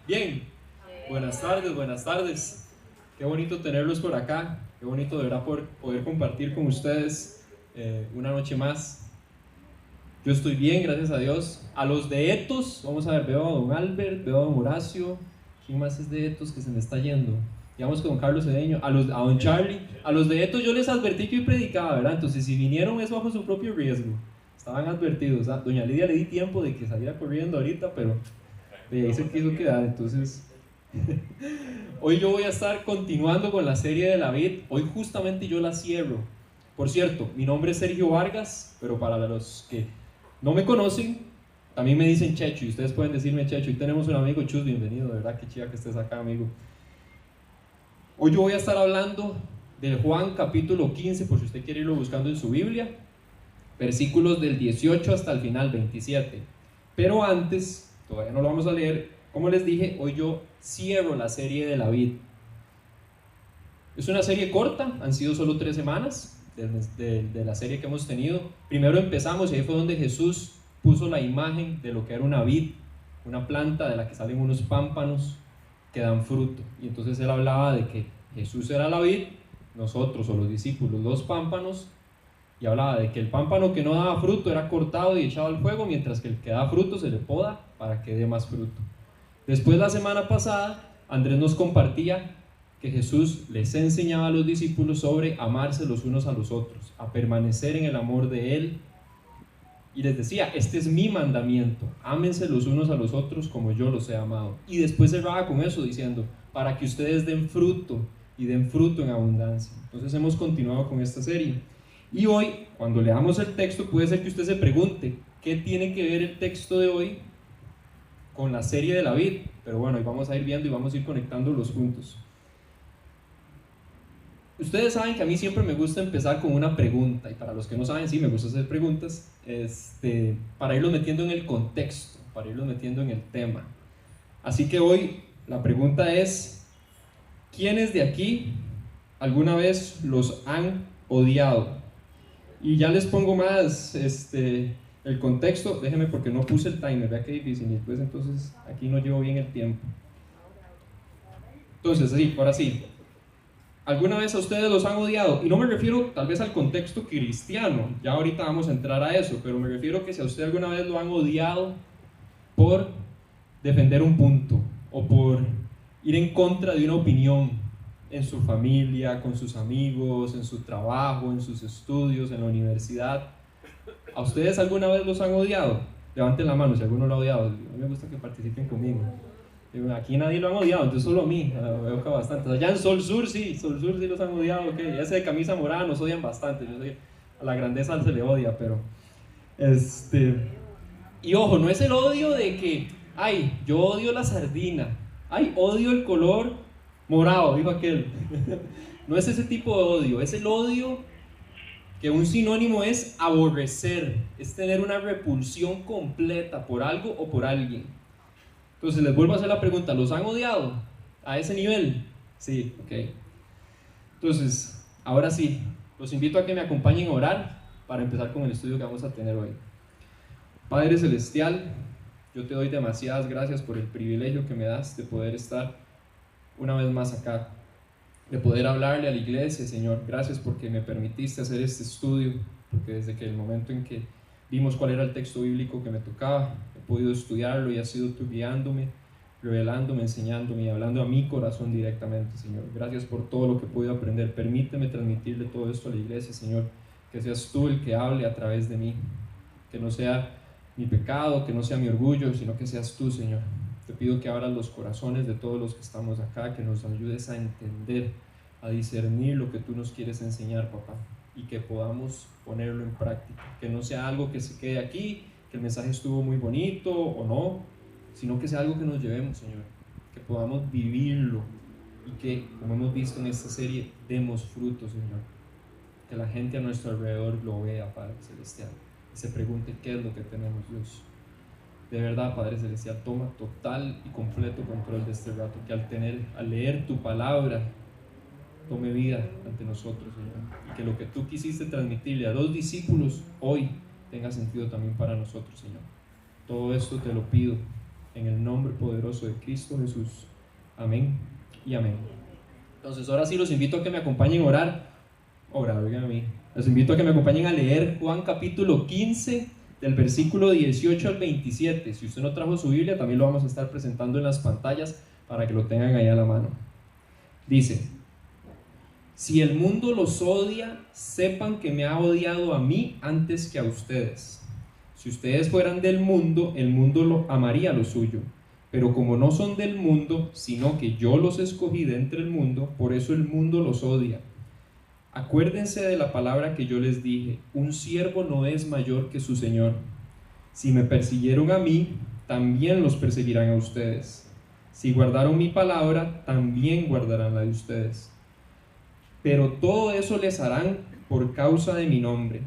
Bien, buenas tardes, buenas tardes. Qué bonito tenerlos por acá. Qué bonito de verdad poder compartir con ustedes una noche más. Yo estoy bien, gracias a Dios. A los de Etos, vamos a ver, veo a don Albert, veo a don Horacio. ¿Quién más es de Etos que se me está yendo? Digamos con don Carlos Cedeño, a don Charlie. A los de Etos yo les advertí que hoy predicaba, ¿verdad? Entonces si vinieron es bajo su propio riesgo. Estaban advertidos. Doña Lidia le di tiempo de que saliera corriendo ahorita, pero de ahí se quiso quedar. Entonces hoy yo voy a estar continuando con la serie de la vid. Hoy justamente yo la cierro. Por cierto, mi nombre es Sergio Vargas, pero para los que no me conocen, también me dicen Checho, y ustedes pueden decirme Checho. Y tenemos un amigo, Chus, bienvenido, de verdad que chiva que estés acá, amigo. Hoy yo voy a estar hablando de Juan capítulo 15, por si usted quiere irlo buscando en su Biblia, versículos del 18 hasta el final, 27. Pero antes, todavía no lo vamos a leer, como les dije, hoy yo cierro la serie de la vid. Es una serie corta, han sido solo 3 semanas de la serie que hemos tenido. Primero empezamos y ahí fue donde Jesús puso la imagen de lo que era una vid, una planta de la que salen unos pámpanos que dan fruto. Y entonces él hablaba de que Jesús era la vid, nosotros o los discípulos los pámpanos, y hablaba de que el pámpano que no daba fruto era cortado y echado al fuego, mientras que el que da fruto se le poda para que dé más fruto. Después, la semana pasada, Andrés nos compartía que Jesús les enseñaba a los discípulos sobre amarse los unos a los otros, a permanecer en el amor de Él, y les decía, este es mi mandamiento, ámense los unos a los otros como yo los he amado. Y después cerraba con eso diciendo, para que ustedes den fruto y den fruto en abundancia. Entonces hemos continuado con esta serie. Y hoy, cuando leamos el texto, puede ser que usted se pregunte, ¿qué tiene que ver el texto de hoy con la serie de la vid? Pero bueno, hoy vamos a ir viendo y vamos a ir conectando los puntos. Ustedes saben que a mí siempre me gusta empezar con una pregunta, y para los que no saben, sí, me gusta hacer preguntas, para irlos metiendo en el contexto, para irlos metiendo en el tema. Así que hoy la pregunta es, ¿quiénes de aquí alguna vez los han odiado? Y ya les pongo más el contexto, déjenme porque no puse el timer, vea qué difícil, y después entonces aquí no llevo bien el tiempo. Entonces, sí, ahora sí. ¿Alguna vez a ustedes los han odiado? Y no me refiero tal vez al contexto cristiano, ya ahorita vamos a entrar a eso, pero me refiero que si a usted alguna vez lo han odiado por defender un punto o por ir en contra de una opinión en su familia, con sus amigos, en su trabajo, en sus estudios, en la universidad. ¿A ustedes alguna vez los han odiado? Levanten la mano si alguno lo ha odiado. A mí me gusta que participen conmigo. Aquí nadie lo han odiado, entonces solo a mí, veo que bastante. Allá en Sol Sur sí los han odiado, ok. Ese de camisa morada nos odian bastante, yo sé, a la grandeza se le odia, pero y ojo, no es el odio de que, ay, yo odio la sardina, ay, odio el color morado, dijo aquel. No es ese tipo de odio, es el odio que un sinónimo es aborrecer, es tener una repulsión completa por algo o por alguien. Entonces les vuelvo a hacer la pregunta, ¿los han odiado a ese nivel? Sí, ok. Entonces, ahora sí, los invito a que me acompañen a orar para empezar con el estudio que vamos a tener hoy. Padre Celestial, yo te doy demasiadas gracias por el privilegio que me das de poder estar una vez más acá, de poder hablarle a la iglesia, Señor. Gracias porque me permitiste hacer este estudio, porque desde que el momento en que vimos cuál era el texto bíblico que me tocaba, he podido estudiarlo y has sido tú guiándome, revelándome, enseñándome y hablando a mi corazón directamente, Señor. Gracias por todo lo que he podido aprender. Permíteme transmitirle todo esto a la iglesia, Señor, que seas tú el que hable a través de mí, que no sea mi pecado, que no sea mi orgullo, sino que seas tú, Señor. Te pido que abras los corazones de todos los que estamos acá, que nos ayudes a entender, a discernir lo que tú nos quieres enseñar, papá, y que podamos ponerlo en práctica, que no sea algo que se quede aquí, que el mensaje estuvo muy bonito o no, sino que sea algo que nos llevemos, Señor, que podamos vivirlo y que, como hemos visto en esta serie, demos frutos, Señor, que la gente a nuestro alrededor lo vea, Padre Celestial, y se pregunte qué es lo que tenemos, Dios. De verdad, Padre Celestial, toma total y completo control de este rato, que al leer tu palabra tome vida ante nosotros, Señor, y que lo que tú quisiste transmitirle a los discípulos hoy tenga sentido también para nosotros, Señor. Todo esto te lo pido en el nombre poderoso de Cristo Jesús. Amén y amén. Entonces ahora sí los invito a que me acompañen a orar, oigan a mí. Los invito a que me acompañen a leer Juan capítulo 15, del versículo 18 al 27. Si usted no trajo su Biblia, también lo vamos a estar presentando en las pantallas para que lo tengan ahí a la mano. Dice: si el mundo los odia, sepan que me ha odiado a mí antes que a ustedes. Si ustedes fueran del mundo, el mundo amaría lo suyo. Pero como no son del mundo, sino que yo los escogí de entre el mundo, por eso el mundo los odia. Acuérdense de la palabra que yo les dije: un siervo no es mayor que su señor. Si me persiguieron a mí, también los perseguirán a ustedes. Si guardaron mi palabra, también guardarán la de ustedes. Pero todo eso les harán por causa de mi nombre,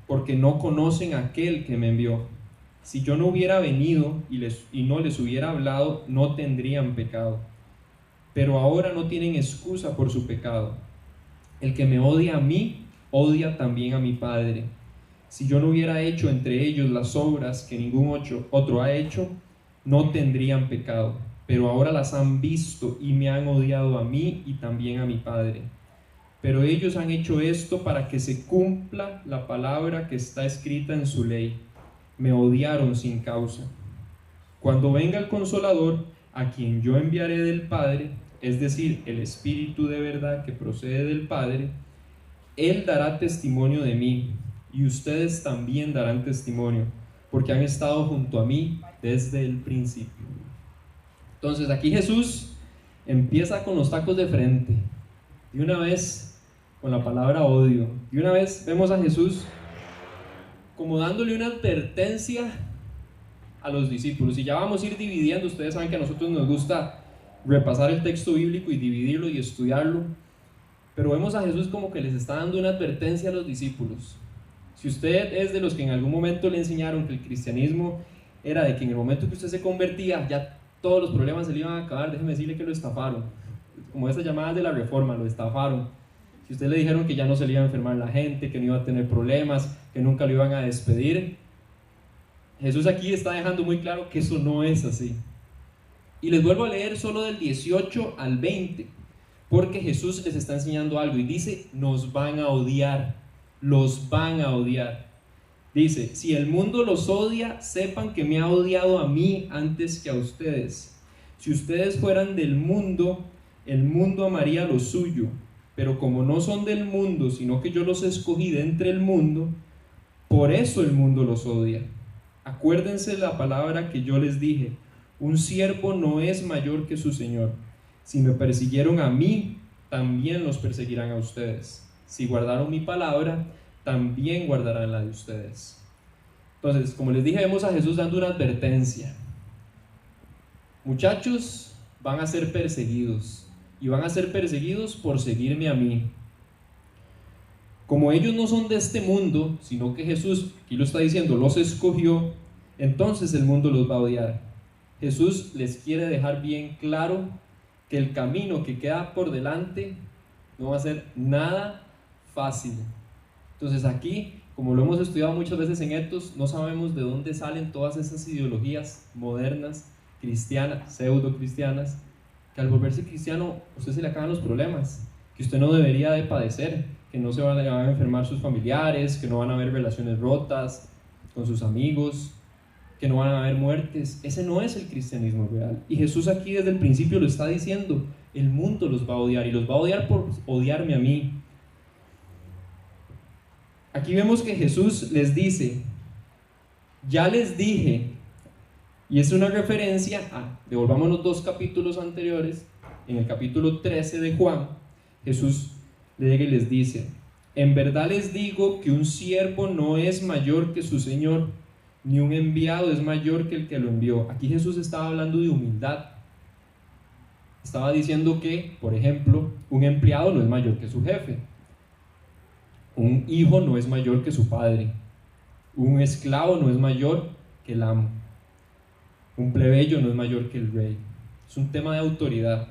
porque no conocen a aquel que me envió. Si yo no hubiera venido y no les hubiera hablado, no tendrían pecado. Pero ahora no tienen excusa por su pecado. El que me odia a mí, odia también a mi Padre. Si yo no hubiera hecho entre ellos las obras que ningún otro ha hecho, no tendrían pecado. Pero ahora las han visto y me han odiado a mí y también a mi Padre. Pero ellos han hecho esto para que se cumpla la palabra que está escrita en su ley. Me odiaron sin causa. Cuando venga el Consolador, a quien yo enviaré del Padre, es decir, el Espíritu de verdad que procede del Padre, Él dará testimonio de mí, y ustedes también darán testimonio, porque han estado junto a mí desde el principio. Entonces aquí Jesús empieza con los tacos de frente. De una vez con la palabra odio. Y una vez vemos a Jesús como dándole una advertencia a los discípulos. Y ya vamos a ir dividiendo. Ustedes saben que a nosotros nos gusta repasar el texto bíblico y dividirlo y estudiarlo. Pero vemos a Jesús como que les está dando una advertencia a los discípulos. Si usted es de los que en algún momento le enseñaron que el cristianismo era de que en el momento que usted se convertía, ya todos los problemas se le iban a acabar, déjeme decirle que lo estafaron. Como esas llamadas de la reforma, lo estafaron. Si usted le dijeron que ya no se le iba a enfermar la gente, que no iba a tener problemas, que nunca lo iban a despedir, Jesús aquí está dejando muy claro que eso no es así. Y les vuelvo a leer solo del 18 al 20, porque Jesús les está enseñando algo y dice: nos van a odiar, los van a odiar. Dice: si el mundo los odia, sepan que me ha odiado a mí antes que a ustedes. Si ustedes fueran del mundo, el mundo amaría lo suyo. Pero como no son del mundo, sino que yo los escogí de entre el mundo, por eso el mundo los odia. Acuérdense la palabra que yo les dije: un siervo no es mayor que su señor. Si me persiguieron a mí, también los perseguirán a ustedes. Si guardaron mi palabra, también guardarán la de ustedes. Entonces, como les dije, vemos a Jesús dando una advertencia. Muchachos, van a ser perseguidos. Y van a ser perseguidos por seguirme a mí. Como ellos no son de este mundo, sino que Jesús, aquí lo está diciendo, los escogió, entonces el mundo los va a odiar. Jesús les quiere dejar bien claro que el camino que queda por delante no va a ser nada fácil. Entonces aquí, como lo hemos estudiado muchas veces en Etos, no sabemos de dónde salen todas esas ideologías modernas, cristianas, pseudo cristianas, que al volverse cristiano a usted se le acaban los problemas, que usted no debería de padecer, que no se van a enfermar sus familiares, que no van a haber relaciones rotas con sus amigos, que no van a haber muertes. Ese no es el cristianismo real. Y Jesús aquí desde el principio lo está diciendo: el mundo los va a odiar, y los va a odiar por odiarme a mí. Aquí vemos que Jesús les dice: ya les dije. Y es una referencia a, devolvamos los dos capítulos anteriores, en el capítulo 13 de Juan, Jesús llega y les dice: en verdad les digo que un siervo no es mayor que su señor, ni un enviado es mayor que el que lo envió. Aquí Jesús estaba hablando de humildad. Estaba diciendo que, por ejemplo, un empleado no es mayor que su jefe, un hijo no es mayor que su padre, un esclavo no es mayor que el amo, un plebeyo no es mayor que el rey. Es un tema de autoridad.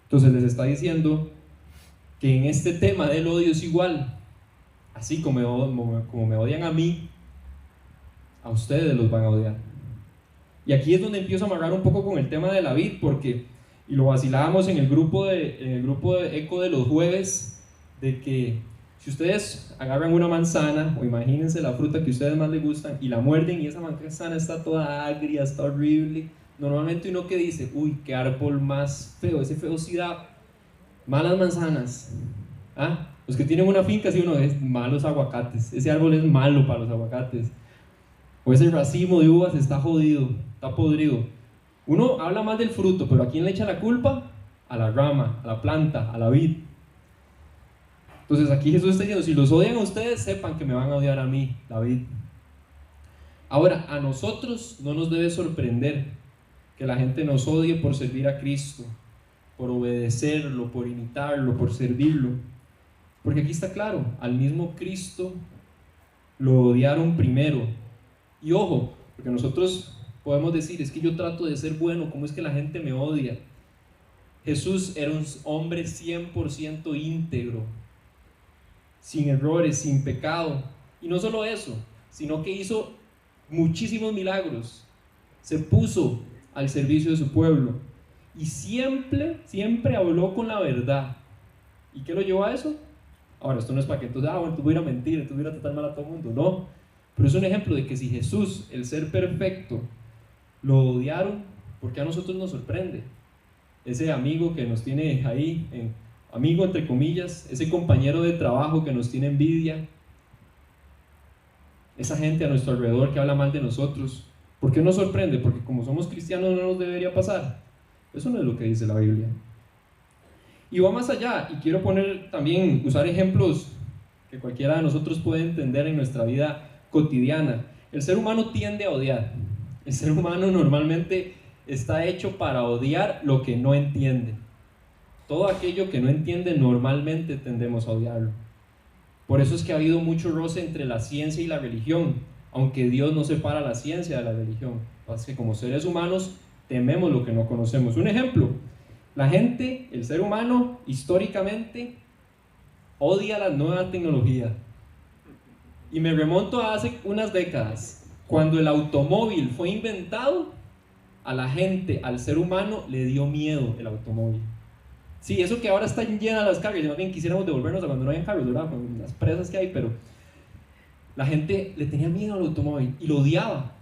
Entonces les está diciendo que en este tema del odio es igual. Así como me odian a mí, a ustedes los van a odiar. Y aquí es donde empiezo a amarrar un poco con el tema de la vid, porque, y lo vacilábamos en el grupo de Eco de los jueves, de que si ustedes agarran una manzana, o imagínense la fruta que a ustedes más les gustan, y la muerden y esa manzana está toda agria, está horrible, normalmente uno que dice, uy, qué árbol más feo, ese feo sí da malas manzanas. ¿Ah? Los que tienen una finca, sí, uno es malos aguacates, ese árbol es malo para los aguacates. O ese racimo de uvas está jodido, está podrido. Uno habla más del fruto, pero ¿a quién le echa la culpa? A la rama, a la planta, a la vid. Entonces aquí Jesús está diciendo, si los odian a ustedes, sepan que me van a odiar a mí, la vid. Ahora, a nosotros no nos debe sorprender que la gente nos odie por servir a Cristo, por obedecerlo, por imitarlo, por servirlo. Porque aquí está claro, al mismo Cristo lo odiaron primero. Y ojo, porque nosotros podemos decir, es que yo trato de ser bueno, ¿cómo es que la gente me odia? Jesús era un hombre 100% íntegro, sin errores, sin pecado. Y no solo eso, sino que hizo muchísimos milagros. Se puso al servicio de su pueblo. Y siempre habló con la verdad. ¿Y qué lo llevó a eso? Ahora, esto no es para que entonces, bueno, tú voy a ir a mentir, tú voy a tratar mal a todo el mundo. No. Pero es un ejemplo de que si Jesús, el ser perfecto, lo odiaron, ¿por qué a nosotros nos sorprende? Ese amigo que nos tiene ahí, amigo entre comillas, ese compañero de trabajo que nos tiene envidia, esa gente a nuestro alrededor que habla mal de nosotros, ¿por qué nos sorprende? Porque como somos cristianos no nos debería pasar. Eso no es lo que dice la Biblia. Y va más allá, y quiero usar ejemplos que cualquiera de nosotros puede entender en nuestra vida cotidiana. El ser humano tiende a odiar. El ser humano normalmente está hecho para odiar lo que no entiende. Todo aquello que no entiende normalmente tendemos a odiarlo. Por eso es que ha habido mucho roce entre la ciencia y la religión, aunque Dios no separa la ciencia de la religión. Es que como seres humanos tememos lo que no conocemos. Un ejemplo, la gente, el ser humano, históricamente odia la nueva tecnología. Y me remonto a hace unas décadas, cuando el automóvil fue inventado, a la gente, al ser humano, le dio miedo el automóvil. Sí, eso que ahora están llenas las cargas, y más bien quisiéramos devolvernos a cuando no había carros, ¿verdad? Con las presas que hay, pero la gente le tenía miedo al automóvil y lo odiaba.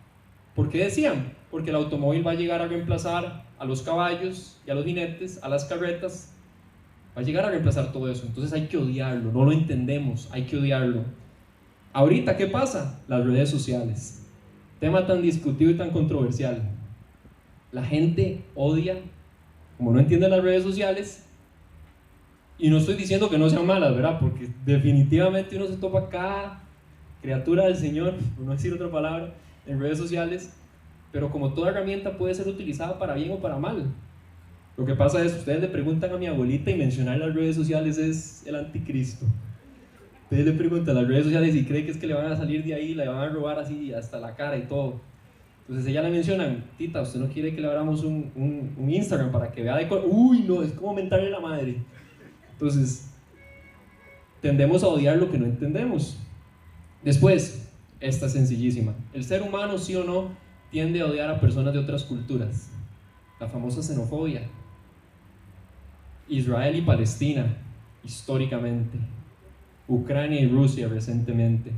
¿Por qué decían? Porque el automóvil va a llegar a reemplazar a los caballos y a los jinetes, a las carretas, va a llegar a reemplazar todo eso. Entonces hay que odiarlo, no lo entendemos, hay que odiarlo. Ahorita, ¿qué pasa? Las redes sociales. Tema tan discutido y tan controversial. La gente odia, como no entiende las redes sociales, y no estoy diciendo que no sean malas, ¿verdad? Porque definitivamente uno se topa cada criatura del Señor, por no decir otra palabra, en redes sociales, pero como toda herramienta puede ser utilizada para bien o para mal. Lo que pasa es, ustedes le preguntan a mi abuelita y mencionar las redes sociales es el anticristo. Ustedes le preguntan a las redes sociales y cree que es que le van a salir de ahí, le van a robar así hasta la cara y todo. Entonces ella le mencionan, tita, ¿usted no quiere que le abramos un Instagram para que vea de cosas? Uy, no, es como mentarle a la madre. Entonces, tendemos a odiar lo que no entendemos. Después, esta es sencillísima. El ser humano, sí o no, tiende a odiar a personas de otras culturas. La famosa xenofobia. Israel y Palestina, históricamente. Ucrania y Rusia, recientemente.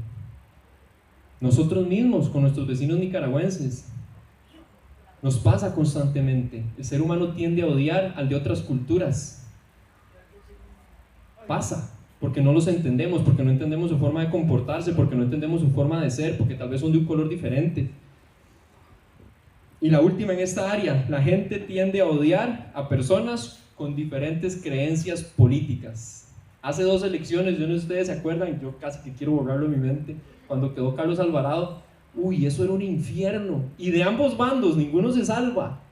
Nosotros mismos, con nuestros vecinos nicaragüenses. Nos pasa constantemente. El ser humano tiende a odiar al de otras culturas. Pasa, porque no los entendemos, porque no entendemos su forma de comportarse, porque no entendemos su forma de ser, porque tal vez son de un color diferente. Y la última en esta área, la gente tiende a odiar a personas con diferentes creencias políticas. Hace 2 elecciones, yo no sé si ustedes se acuerdan, yo casi que quiero borrarlo en mi mente, cuando quedó Carlos Alvarado, uy, eso era un infierno, y de ambos bandos, ninguno se salva.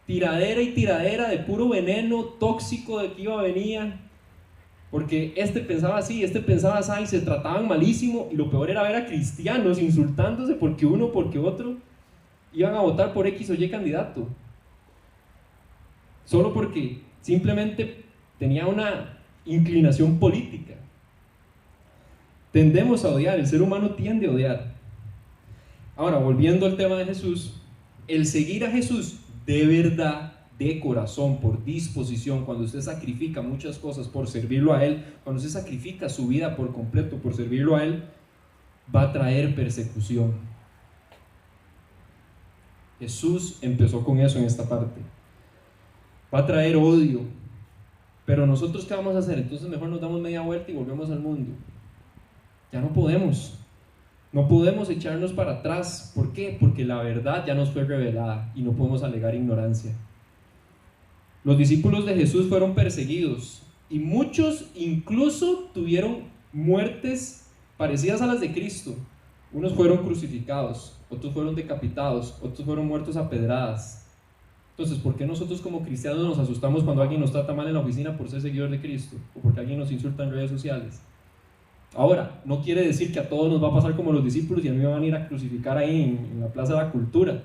Tiradera y tiradera de puro veneno tóxico de que iba a venir, porque este pensaba así, este pensaba así, y se trataban malísimo, y lo peor era ver a cristianos insultándose porque uno, porque otro iban a votar por X o Y candidato, solo porque simplemente tenía una inclinación política. Tendemos a odiar, el ser humano tiende a odiar. Ahora, volviendo al tema de Jesús, el seguir a Jesús de verdad, de corazón, por disposición, cuando usted sacrifica muchas cosas por servirlo a Él, cuando usted sacrifica su vida por completo por servirlo a Él, va a traer persecución. Jesús empezó con eso en esta parte. Va a traer odio. Pero nosotros, ¿qué vamos a hacer? Entonces mejor nos damos media vuelta y volvemos al mundo. Ya no podemos. No podemos echarnos para atrás. ¿Por qué? Porque la verdad ya nos fue revelada y no podemos alegar ignorancia. Los discípulos de Jesús fueron perseguidos y muchos incluso tuvieron muertes parecidas a las de Cristo. Unos fueron crucificados, otros fueron decapitados, otros fueron muertos a pedradas. Entonces, ¿por qué nosotros como cristianos nos asustamos cuando alguien nos trata mal en la oficina por ser seguidor de Cristo? O porque alguien nos insulta en redes sociales. Ahora, no quiere decir que a todos nos va a pasar como los discípulos y a mí me van a ir a crucificar ahí en la Plaza de la Cultura.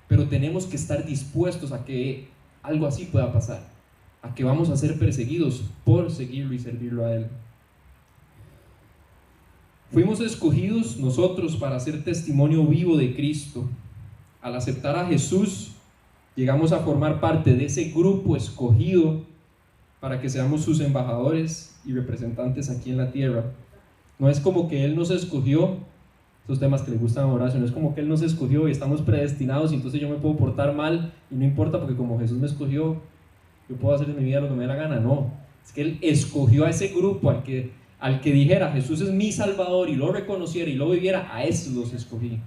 Pero tenemos que estar dispuestos a que algo así pueda pasar, a que vamos a ser perseguidos por seguirlo y servirlo a Él. Fuimos escogidos nosotros para ser testimonio vivo de Cristo. Al aceptar a Jesús, llegamos a formar parte de ese grupo escogido para que seamos sus embajadores y representantes aquí en la tierra. No es como que Él nos escogió, esos temas que le gustan a Horacio, no es como que Él nos escogió y estamos predestinados y entonces yo me puedo portar mal y no importa porque como Jesús me escogió, yo puedo hacer en mi vida lo que me dé la gana. No, es que Él escogió a ese grupo, al que dijera Jesús es mi Salvador y lo reconociera y lo viviera, a esos los escogí.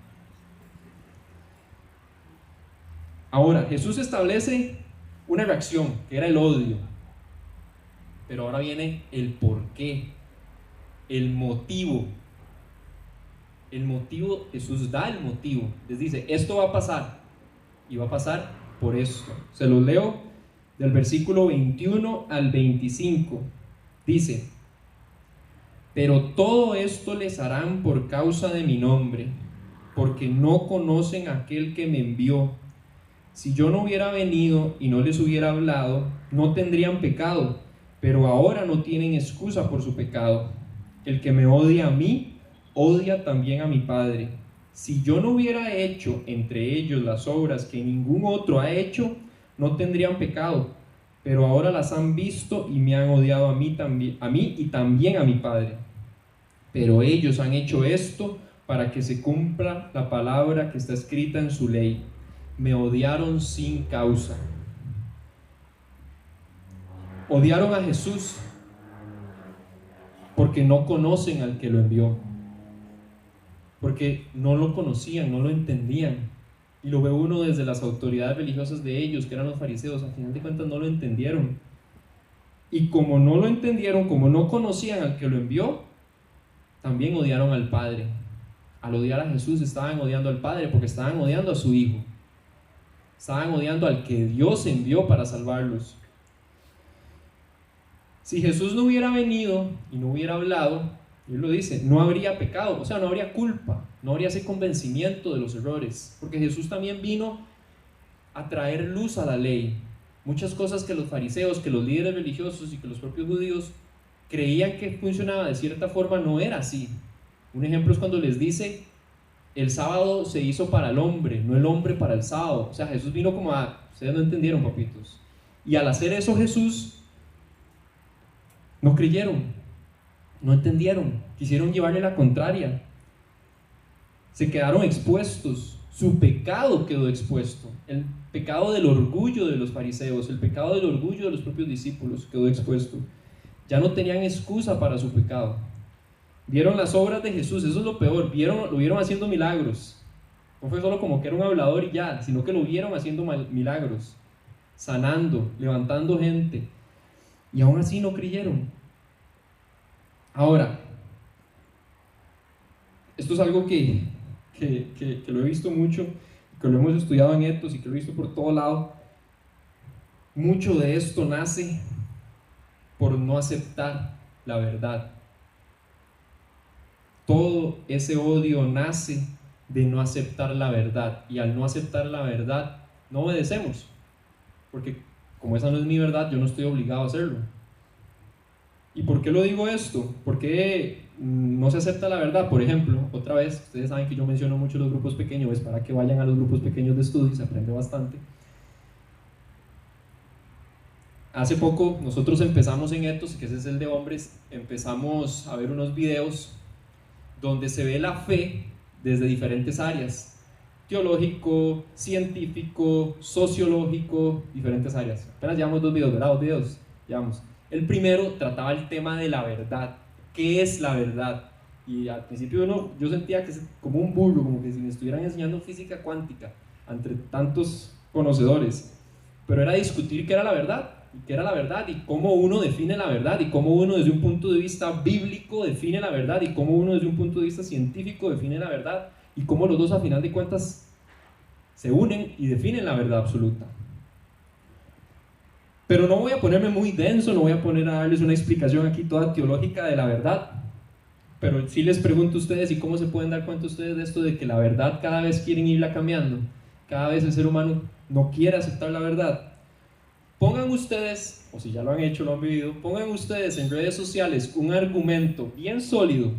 Ahora, Jesús establece una reacción, que era el odio. Pero ahora viene el porqué, el motivo. El motivo, Jesús da el motivo. Les dice, esto va a pasar. Y va a pasar por esto. Se los leo del versículo 21 al 25. Dice, pero todo esto les harán por causa de mi nombre, porque no conocen a aquel que me envió. Si yo no hubiera venido y no les hubiera hablado, no tendrían pecado, pero ahora no tienen excusa por su pecado. El que me odia a mí, odia también a mi Padre. Si yo no hubiera hecho entre ellos las obras que ningún otro ha hecho, no tendrían pecado, pero ahora las han visto y me han odiado a mí y también a mi Padre. Pero ellos han hecho esto para que se cumpla la palabra que está escrita en su ley. Me odiaron sin causa. Odiaron a Jesús porque no conocen al que lo envió, porque no lo conocían, no lo entendían. Y lo ve uno desde las autoridades religiosas de ellos, que eran los fariseos. Al final de cuentas no lo entendieron. Y como no lo entendieron, como no conocían al que lo envió, también odiaron al Padre. Al odiar a Jesús estaban odiando al Padre porque estaban odiando a su Hijo. Estaban odiando al que Dios envió para salvarlos. Si Jesús no hubiera venido y no hubiera hablado, Él lo dice, no habría pecado, o sea, no habría culpa, no habría ese convencimiento de los errores, porque Jesús también vino a traer luz a la ley. Muchas cosas que los fariseos, que los líderes religiosos y que los propios judíos creían que funcionaba de cierta forma, no era así. Un ejemplo es cuando les dice, el sábado se hizo para el hombre, no el hombre para el sábado. O sea, Jesús vino como ustedes no entendieron, papitos. Y al hacer eso Jesús, no creyeron, no entendieron, quisieron llevarle la contraria. Se quedaron expuestos, su pecado quedó expuesto. El pecado del orgullo de los fariseos, el pecado del orgullo de los propios discípulos quedó expuesto. Ya no tenían excusa para su pecado. Vieron las obras de Jesús, eso es lo peor, lo vieron haciendo milagros. No fue solo como que era un hablador y ya, sino que lo vieron haciendo milagros, sanando, levantando gente, y aún así no creyeron. Ahora, esto es algo que lo he visto mucho, que lo hemos estudiado en Etos y que lo he visto por todo lado. Mucho de esto nace por no aceptar la verdad. Todo ese odio nace de no aceptar la verdad, y al no aceptar la verdad no obedecemos, porque como esa no es mi verdad, yo no estoy obligado a hacerlo. ¿Y por qué lo digo esto? Porque no se acepta la verdad. Por ejemplo, otra vez, ustedes saben que yo menciono mucho los grupos pequeños, es para que vayan a los grupos pequeños de estudio, se aprende bastante. Hace poco nosotros empezamos en Ethos, que ese es el de hombres, empezamos a ver unos videos donde se ve la fe desde diferentes áreas, teológico, científico, sociológico, diferentes áreas. Apenas llevamos 2 videos, ¿verdad? 2 videos, llevamos. El primero trataba el tema de la verdad. ¿Qué es la verdad? Y al principio yo sentía que es como un burro, como que si me estuvieran enseñando física cuántica entre tantos conocedores. Pero era discutir qué era la verdad, y qué era la verdad, y cómo uno define la verdad, y cómo uno desde un punto de vista bíblico define la verdad, y cómo uno desde un punto de vista científico define la verdad, y cómo los dos a final de cuentas se unen y definen la verdad absoluta. Pero no voy a ponerme muy denso, no voy a poner a darles una explicación aquí toda teológica de la verdad, pero sí les pregunto a ustedes, ¿y cómo se pueden dar cuenta ustedes de esto, de que la verdad cada vez quieren irla cambiando? Cada vez el ser humano no quiere aceptar la verdad. Pongan ustedes, o si ya lo han hecho, lo han vivido, pongan ustedes en redes sociales un argumento bien sólido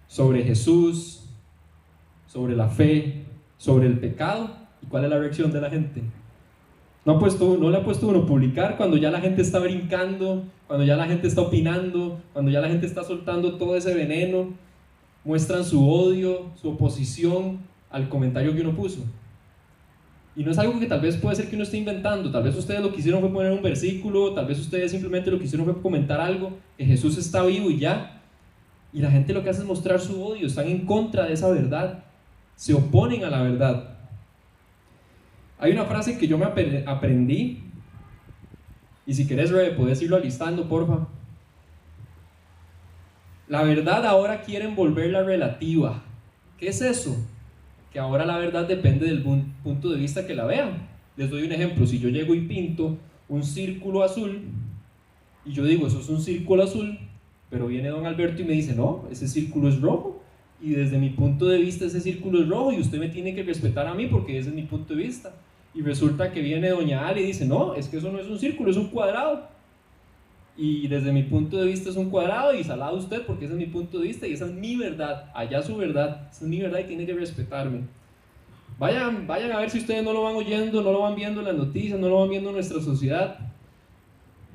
sobre Jesús, sobre la fe, sobre el pecado, ¿y cuál es la reacción de la gente? No le ha puesto uno publicar cuando ya la gente está brincando, cuando ya la gente está opinando, cuando ya la gente está soltando todo ese veneno, muestran su odio, su oposición al comentario que uno puso. Y no es algo que tal vez puede ser que uno esté inventando, tal vez ustedes lo que hicieron fue poner un versículo, tal vez ustedes simplemente lo que hicieron fue comentar algo, que Jesús está vivo y ya. Y la gente lo que hace es mostrar su odio, están en contra de esa verdad, se oponen a la verdad. Hay una frase que yo me aprendí, y si querés, Rebe, podés irlo alistando, porfa. La verdad ahora quieren volverla relativa. ¿Qué es eso? Que ahora la verdad depende del punto de vista que la vean. Les doy un ejemplo. Si yo llego y pinto un círculo azul, y yo digo, eso es un círculo azul, pero viene don Alberto y me dice, no, ese círculo es rojo, y desde mi punto de vista ese círculo es rojo, y usted me tiene que respetar a mí porque ese es mi punto de vista. Y resulta que viene doña Ali y dice, no, es que eso no es un círculo, es un cuadrado, y desde mi punto de vista es un cuadrado, y salado usted porque ese es mi punto de vista y esa es mi verdad, allá su verdad, esa es mi verdad y tiene que respetarme. Vayan a ver si ustedes no lo van oyendo, no lo van viendo en las noticias, no lo van viendo en nuestra sociedad,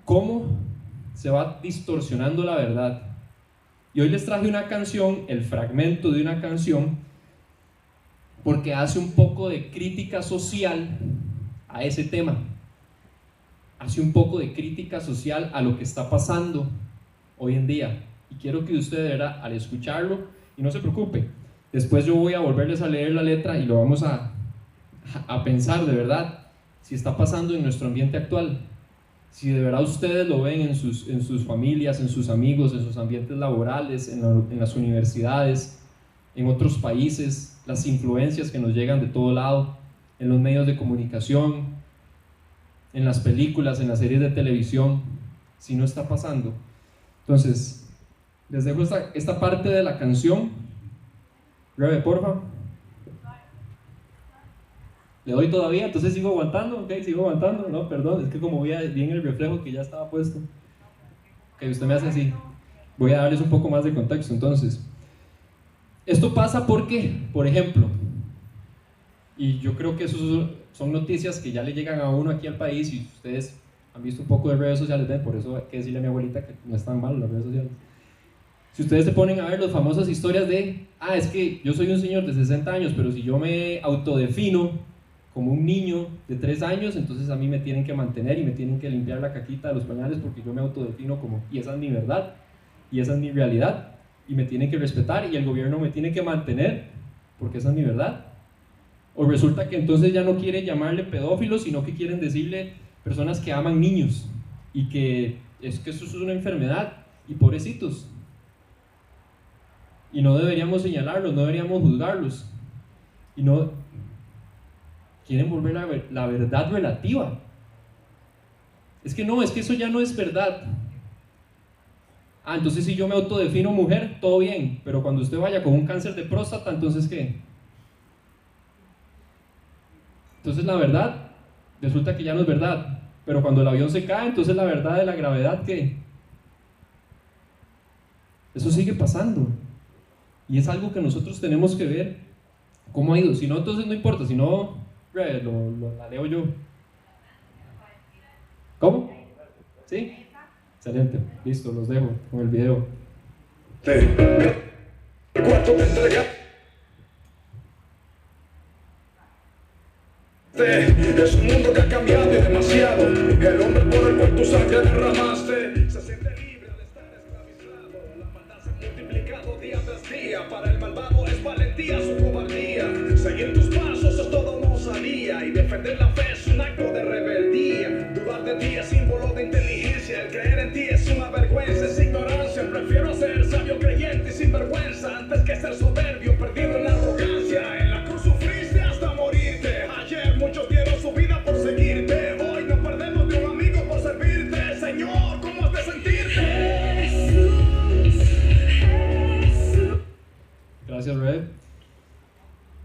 cómo se va distorsionando la verdad. Y hoy les traje una canción, el fragmento de una canción, porque hace un poco de crítica social a ese tema. Hace un poco de crítica social a lo que está pasando hoy en día. Y quiero que usted, de verdad, al escucharlo, y no se preocupe, después yo voy a volverles a leer la letra y lo vamos a pensar de verdad, si está pasando en nuestro ambiente actual. Si de verdad ustedes lo ven en sus familias, en sus amigos, en sus ambientes laborales, en las universidades, en otros países, las influencias que nos llegan de todo lado, en los medios de comunicación, en las películas, en las series de televisión, si no está pasando. Entonces, les dejo esta parte de la canción. Rebe, porfa. ¿Le doy todavía? Entonces sigo aguantando, ok, sigo aguantando. No, perdón, es que como vi en el reflejo que ya estaba puesto. Ok, usted me hace así. Voy a darles un poco más de contexto. Entonces, esto pasa porque, por ejemplo, y yo creo que eso son noticias que ya le llegan a uno aquí al país, y ustedes han visto un poco de redes sociales, ¿ven? Por eso hay que decirle a mi abuelita que no están mal las redes sociales. Si ustedes se ponen a ver las famosas historias de, es que yo soy un señor de 60 años, pero si yo me autodefino como un niño de 3 años, entonces a mí me tienen que mantener y me tienen que limpiar la caquita de los pañales porque yo me autodefino como, y esa es mi verdad, y esa es mi realidad, y me tienen que respetar, y el gobierno me tiene que mantener porque esa es mi verdad. O resulta que entonces ya no quieren llamarle pedófilos, sino que quieren decirle personas que aman niños, y que eso es una enfermedad, y pobrecitos. Y no deberíamos señalarlos, no deberíamos juzgarlos. Y no quieren volver la verdad relativa. Es que no, es que eso ya no es verdad. Entonces si yo me autodefino mujer, todo bien, pero cuando usted vaya con un cáncer de próstata, entonces ¿qué? Entonces la verdad resulta que ya no es verdad, pero cuando el avión se cae, entonces la verdad de la gravedad, ¿qué? Eso sigue pasando. Y es algo que nosotros tenemos que ver cómo ha ido. Si no, entonces no importa. Si no, la leo yo. ¿Cómo? ¿Sí? Excelente. Listo, los dejo con el video. Es un mundo que ha cambiado demasiado. El hombre por el cual tu sangre derramaste se siente libre al estar esclavizado. La maldad se ha multiplicado día tras día. Para el malvado es valentía su cobardía. Seguir tus pasos es toda una osadía. Y defender la fe es un acto de rebeldía. Dudar de ti es símbolo de inteligencia. El creer en ti es una vergüenza, es ignorancia. Prefiero ser sabio, creyente y sin vergüenza antes que ser soberbio, perdido en la arrogancia. En la cruz sufriste hasta morirte. Ayer muchos dieron su vida por seguirte. Hoy nos perdemos de un amigo por servirte. Señor, ¿cómo has de sentirte? Gracias, Red.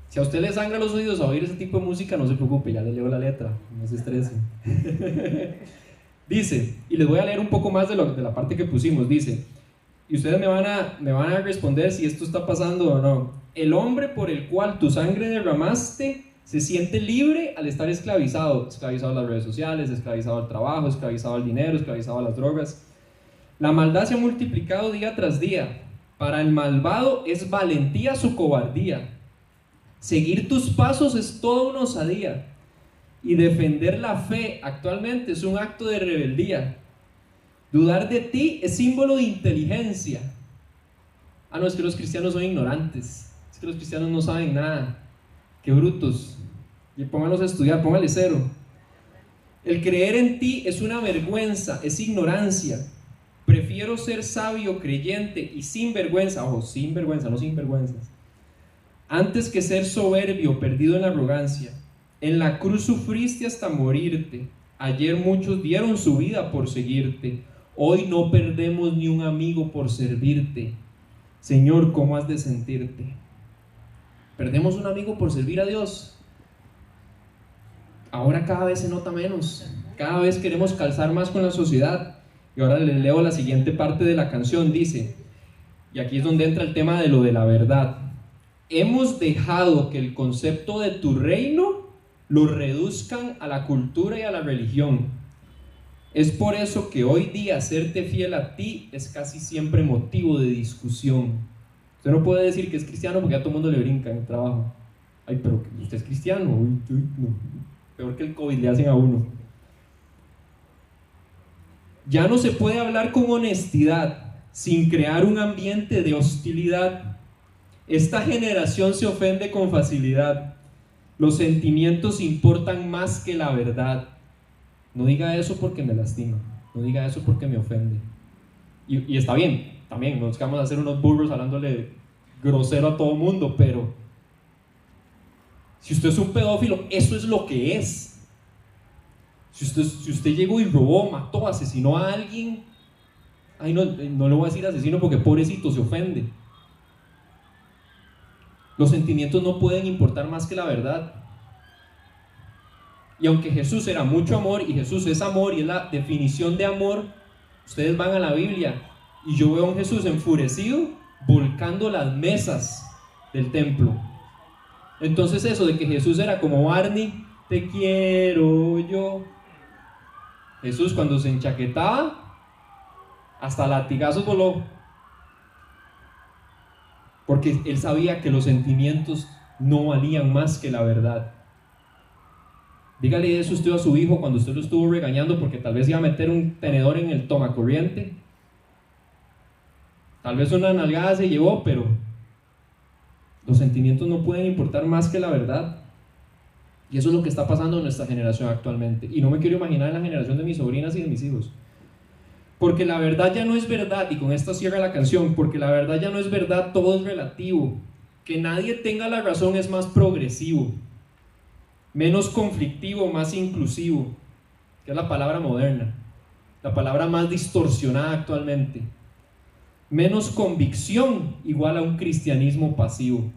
Si a usted le sangra los oídos a oír ese tipo de música, no se preocupe, ya le leo la letra, no se estrese. Dice, y les voy a leer un poco más de la parte que pusimos, dice, y ustedes me van a responder si esto está pasando o no. El hombre por el cual tu sangre derramaste se siente libre al estar esclavizado a las redes sociales, esclavizado al trabajo, esclavizado al dinero, esclavizado a las drogas. La maldad se ha multiplicado día tras día. Para el malvado es valentía su cobardía. Seguir tus pasos es toda una osadía. Y defender la fe actualmente es un acto de rebeldía. Dudar de ti es símbolo de inteligencia. Ah, no, es que los cristianos son ignorantes. Es que los cristianos no saben nada. Qué brutos. Y pónganlos a estudiar, póngale 0. El creer en ti es una vergüenza, es ignorancia. Prefiero ser sabio, creyente y sin vergüenza. Ojo, sin vergüenza, no sin vergüenzas. Antes que ser soberbio, perdido en la arrogancia. En la cruz sufriste hasta morirte. Ayer muchos dieron su vida por seguirte. Hoy no perdemos ni un amigo por servirte. Señor, ¿cómo has de sentirte? ¿Perdemos un amigo por servir a Dios? Ahora cada vez se nota menos. Cada vez queremos calzar más con la sociedad. Y ahora les leo la siguiente parte de la canción. Dice, y aquí es donde entra el tema de lo de la verdad. Hemos dejado que el concepto de tu reino lo reduzcan a la cultura y a la religión. Es por eso que hoy día serte fiel a ti es casi siempre motivo de discusión. Usted no puede decir que es cristiano porque a todo el mundo le brinca en el trabajo. Ay, pero usted es cristiano. Uy, no. Peor que el COVID le hacen a uno. Ya no se puede hablar con honestidad sin crear un ambiente de hostilidad. Esta generación se ofende con facilidad. Los sentimientos importan más que la verdad. No diga eso porque me lastima. No diga eso porque me ofende. Y está bien, también, no es que vamos a hacer unos burros hablándole grosero a todo el mundo, pero si usted es un pedófilo, eso es lo que es. Si usted llegó y robó, mató, asesinó a alguien, ay, no le voy a decir asesino porque pobrecito se ofende. Los sentimientos no pueden importar más que la verdad. Y aunque Jesús era mucho amor y Jesús es amor y es la definición de amor, ustedes van a la Biblia y yo veo a un Jesús enfurecido volcando las mesas del templo. Entonces eso de que Jesús era como Barney, te quiero yo. Jesús cuando se enchaquetaba, hasta latigazos voló. Porque él sabía que los sentimientos no valían más que la verdad. Dígale eso usted a su hijo cuando usted lo estuvo regañando porque tal vez iba a meter un tenedor en el tomacorriente. Tal vez una nalgada se llevó, pero los sentimientos no pueden importar más que la verdad. Y eso es lo que está pasando en nuestra generación actualmente. Y no me quiero imaginar en la generación de mis sobrinas y de mis hijos. Porque la verdad ya no es verdad, y con esto cierra la canción, porque la verdad ya no es verdad, todo es relativo. Que nadie tenga la razón es más progresivo, menos conflictivo, más inclusivo, que es la palabra moderna, la palabra más distorsionada actualmente. Menos convicción igual a un cristianismo pasivo.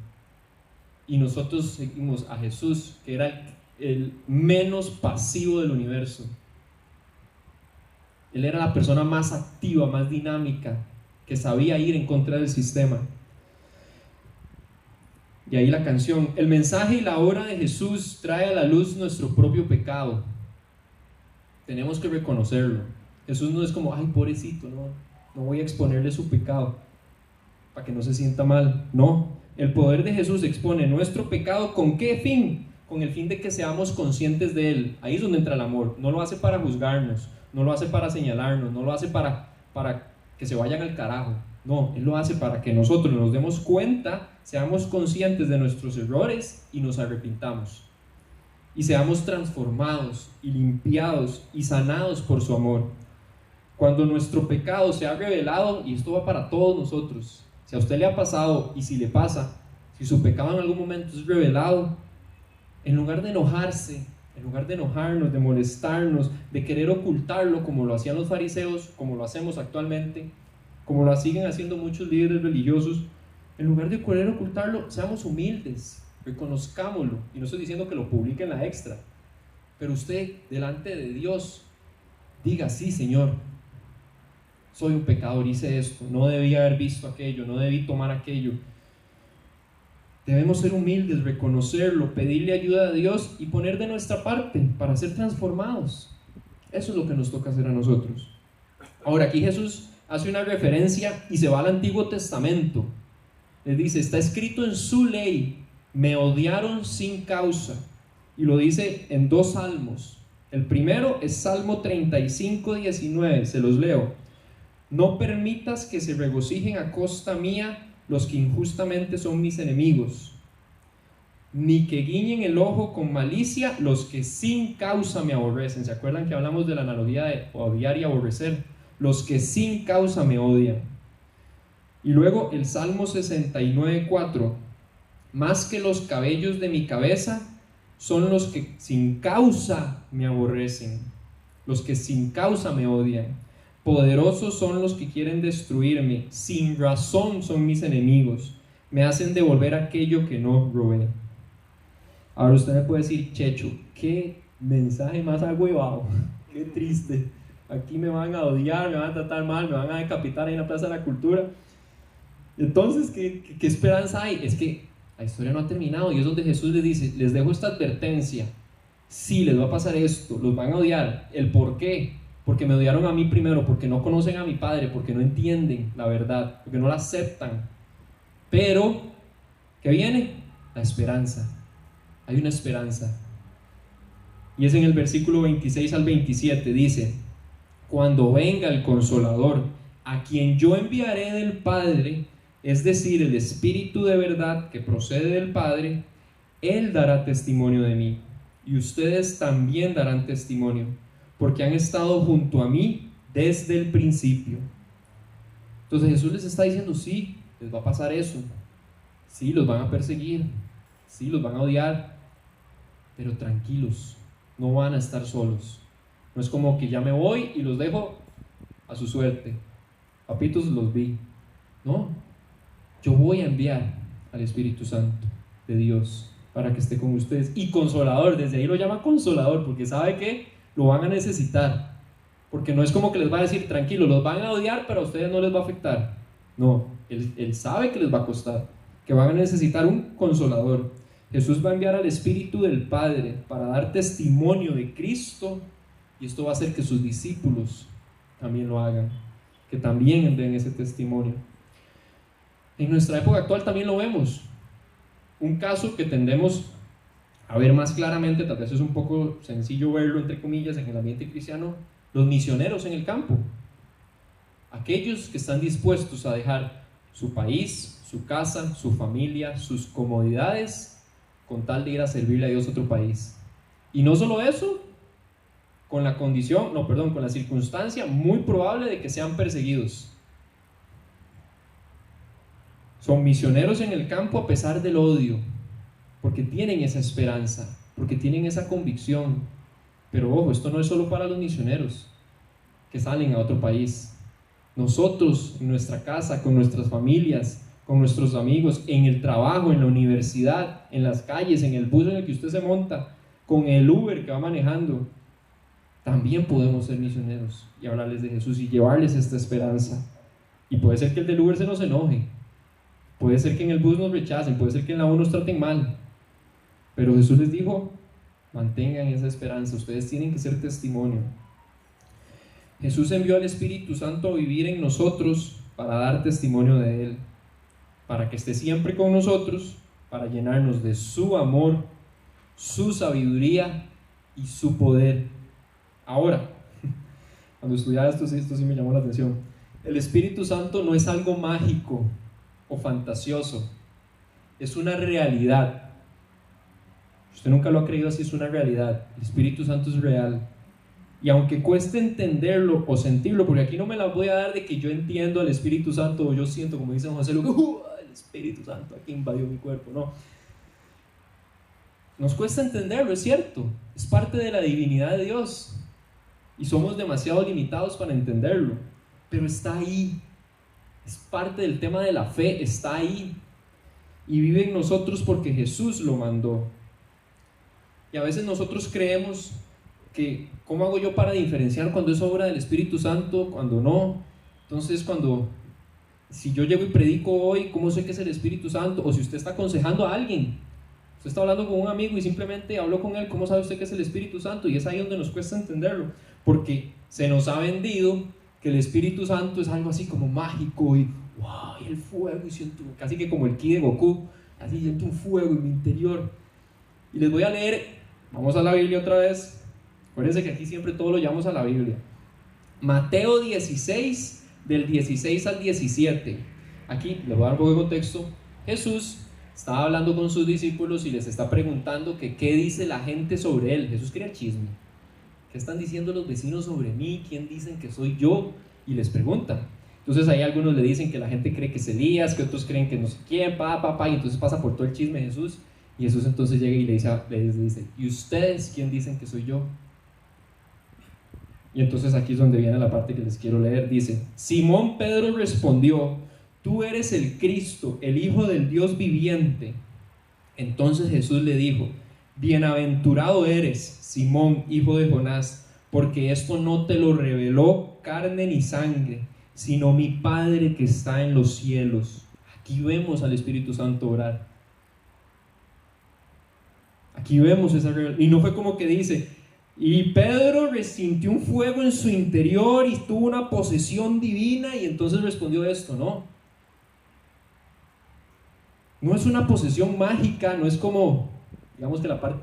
Y nosotros seguimos a Jesús, que era el menos pasivo del universo. Él era la persona más activa, más dinámica, que sabía ir en contra del sistema. Y ahí la canción: el mensaje y la obra de Jesús trae a la luz nuestro propio pecado. Tenemos que reconocerlo. Jesús no es como, ay, pobrecito, no voy a exponerle su pecado para que no se sienta mal. No, el poder de Jesús expone nuestro pecado. ¿Con qué fin? Con el fin de que seamos conscientes de él. Ahí es donde entra el amor. No lo hace para juzgarnos, no lo hace para señalarnos, no lo hace para que se vayan al carajo. No, él lo hace para que nosotros nos demos cuenta, seamos conscientes de nuestros errores y nos arrepintamos. Y seamos transformados y limpiados y sanados por su amor. Cuando nuestro pecado se ha revelado, y esto va para todos nosotros, si a usted le ha pasado y si le pasa, si su pecado en algún momento es revelado, en lugar de enojarse, en lugar de enojarnos, de molestarnos, de querer ocultarlo como lo hacían los fariseos, como lo hacemos actualmente, como lo siguen haciendo muchos líderes religiosos, en lugar de querer ocultarlo, seamos humildes, reconozcámoslo. Y no estoy diciendo que lo publique en la extra, pero usted delante de Dios diga: sí, Señor, soy un pecador, hice esto, no debí haber visto aquello, no debí tomar aquello. Debemos ser humildes, reconocerlo, pedirle ayuda a Dios y poner de nuestra parte para ser transformados. Eso es lo que nos toca hacer a nosotros. Ahora, aquí Jesús hace una referencia y se va al Antiguo Testamento. Les dice: está escrito en su ley, me odiaron sin causa. Y lo dice en 2 salmos. El primero es Salmo 35:19, se los leo: no permitas que se regocijen a costa mía los que injustamente son mis enemigos, ni que guiñen el ojo con malicia los que sin causa me aborrecen. ¿Se acuerdan que hablamos de la analogía de odiar y aborrecer? Los que sin causa me odian. Y luego el Salmo 69:4: más que los cabellos de mi cabeza son los que sin causa me aborrecen, los que sin causa me odian. Poderosos son los que quieren destruirme, sin razón son mis enemigos, me hacen devolver aquello que no robé. Ahora usted me puede decir: Checho, qué mensaje más agüevado, qué triste, aquí me van a odiar, me van a tratar mal, me van a decapitar ahí en la Plaza de la Cultura. Entonces, ¿qué esperanza hay? Es que la historia no ha terminado, y es donde Jesús les dice: les dejo esta advertencia, sí, les va a pasar esto, los van a odiar. ¿El por qué? Porque me odiaron a mí primero, porque no conocen a mi Padre, porque no entienden la verdad, porque no la aceptan. Pero, ¿qué viene? La esperanza. Hay una esperanza. Y es en el versículo 26 al 27, dice: cuando venga el Consolador, a quien yo enviaré del Padre, es decir, el Espíritu de verdad que procede del Padre, Él dará testimonio de mí, y ustedes también darán testimonio, porque han estado junto a mí desde el principio. Entonces Jesús les está diciendo: sí, les va a pasar eso, sí, los van a perseguir, sí, los van a odiar, pero tranquilos, no van a estar solos. No es como que ya me voy y los dejo a su suerte, papitos, los vi. No, yo voy a enviar al Espíritu Santo de Dios para que esté con ustedes. Y Consolador, desde ahí lo llama Consolador, porque sabe que lo van a necesitar, porque no es como que les va a decir: tranquilo, los van a odiar, pero a ustedes no les va a afectar. No, él sabe que les va a costar, que van a necesitar un Consolador. Jesús va a enviar al Espíritu del Padre para dar testimonio de Cristo, y esto va a hacer que sus discípulos también lo hagan, que también den ese testimonio. En nuestra época actual también lo vemos. Un caso que tendemos a ver más claramente, tal vez es un poco sencillo verlo entre comillas en el ambiente cristiano: los misioneros en el campo, aquellos que están dispuestos a dejar su país, su casa, su familia, sus comodidades con tal de ir a servirle a Dios a otro país. Y no solo eso, con la circunstancia muy probable de que sean perseguidos. Son misioneros en el campo a pesar del odio, porque tienen esa esperanza, porque tienen esa convicción. Pero ojo, esto no es solo para los misioneros que salen a otro país. Nosotros en nuestra casa, con nuestras familias, con nuestros amigos, en el trabajo, en la universidad, en las calles, en el bus en el que usted se monta, con el Uber que va manejando, también podemos ser misioneros y hablarles de Jesús y llevarles esta esperanza. Y puede ser que el del Uber se nos enoje, puede ser que en el bus nos rechacen, puede ser que en la U nos traten mal, pero Jesús les dijo, mantengan esa esperanza, ustedes tienen que ser testimonio. Jesús envió al Espíritu Santo a vivir en nosotros para dar testimonio de Él, para que esté siempre con nosotros, para llenarnos de su amor, su sabiduría y su poder. Ahora, cuando estudiaba esto sí me llamó la atención. El Espíritu Santo no es algo mágico o fantasioso, es una realidad. Usted nunca lo ha creído así, es una realidad. El Espíritu Santo es real. Y aunque cueste entenderlo o sentirlo, porque aquí no me la voy a dar de que yo entiendo al Espíritu Santo o yo siento, como dice José Luque, el Espíritu Santo aquí invadió mi cuerpo. No, nos cuesta entenderlo, es cierto, es parte de la divinidad de Dios y somos demasiado limitados para entenderlo, pero está ahí, es parte del tema de la fe, está ahí y vive en nosotros porque Jesús lo mandó. Y a veces nosotros creemos que, ¿cómo hago yo para diferenciar cuando es obra del Espíritu Santo, cuando no? Entonces, si yo llego y predico hoy, ¿cómo sé que es el Espíritu Santo? O si usted está aconsejando a alguien, usted está hablando con un amigo y simplemente habló con él, ¿cómo sabe usted que es el Espíritu Santo? Y es ahí donde nos cuesta entenderlo, porque se nos ha vendido que el Espíritu Santo es algo así como mágico y wow, y el fuego, y siento casi que como el ki de Goku, así siento un fuego en mi interior. Y les voy a leer, vamos a la Biblia otra vez. Acuérdense que aquí siempre todo lo llevamos a la Biblia. Mateo 16, del 16 al 17. Aquí les voy a dar un poco de contexto. Jesús estaba hablando con sus discípulos y les está preguntando que qué dice la gente sobre él. Jesús quería chisme. ¿Qué están diciendo los vecinos sobre mí? ¿Quién dicen que soy yo? Y les preguntan. Entonces ahí algunos le dicen que la gente cree que es Elías, que otros creen que no sé quién, y entonces pasa por todo el chisme Jesús. Y Jesús entonces llega y les dice, ¿y ustedes quién dicen que soy yo? Y entonces aquí es donde viene la parte que les quiero leer. Dice, Simón Pedro respondió, tú eres el Cristo, el Hijo del Dios viviente. Entonces Jesús le dijo, bienaventurado eres, Simón, hijo de Jonás, porque esto no te lo reveló carne ni sangre, sino mi Padre que está en los cielos. Aquí vemos al Espíritu Santo orar. Aquí vemos esa revelación. Y no fue como que dice, y Pedro resintió un fuego en su interior y tuvo una posesión divina y entonces respondió esto. No es una posesión mágica, no es como, digamos que la parte,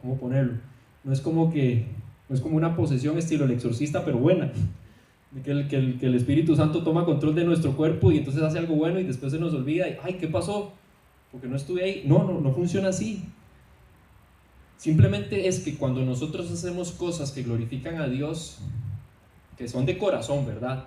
¿cómo ponerlo? No es como una posesión estilo El Exorcista, pero buena. Que el Espíritu Santo toma control de nuestro cuerpo y entonces hace algo bueno y después se nos olvida y, ay, ¿qué pasó? Porque no estuve ahí. No funciona así. Simplemente es que cuando nosotros hacemos cosas que glorifican a Dios, que son de corazón, ¿verdad?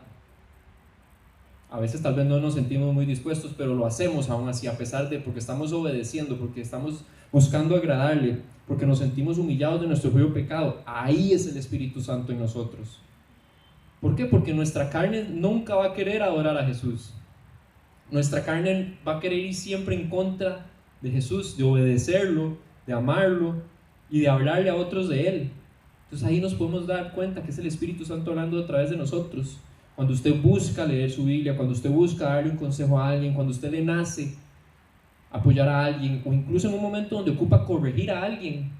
A veces tal vez no nos sentimos muy dispuestos, pero lo hacemos aún así, a pesar de, porque estamos obedeciendo, porque estamos buscando agradarle, porque nos sentimos humillados de nuestro propio pecado. Ahí es el Espíritu Santo en nosotros. ¿Por qué? Porque nuestra carne nunca va a querer adorar a Jesús. Nuestra carne va a querer ir siempre en contra de Jesús, de obedecerlo, de amarlo y de hablarle a otros de Él. Entonces ahí nos podemos dar cuenta que es el Espíritu Santo hablando a través de nosotros. Cuando usted busca leer su Biblia, cuando usted busca darle un consejo a alguien, cuando usted le nace apoyar a alguien, o incluso en un momento donde ocupa corregir a alguien,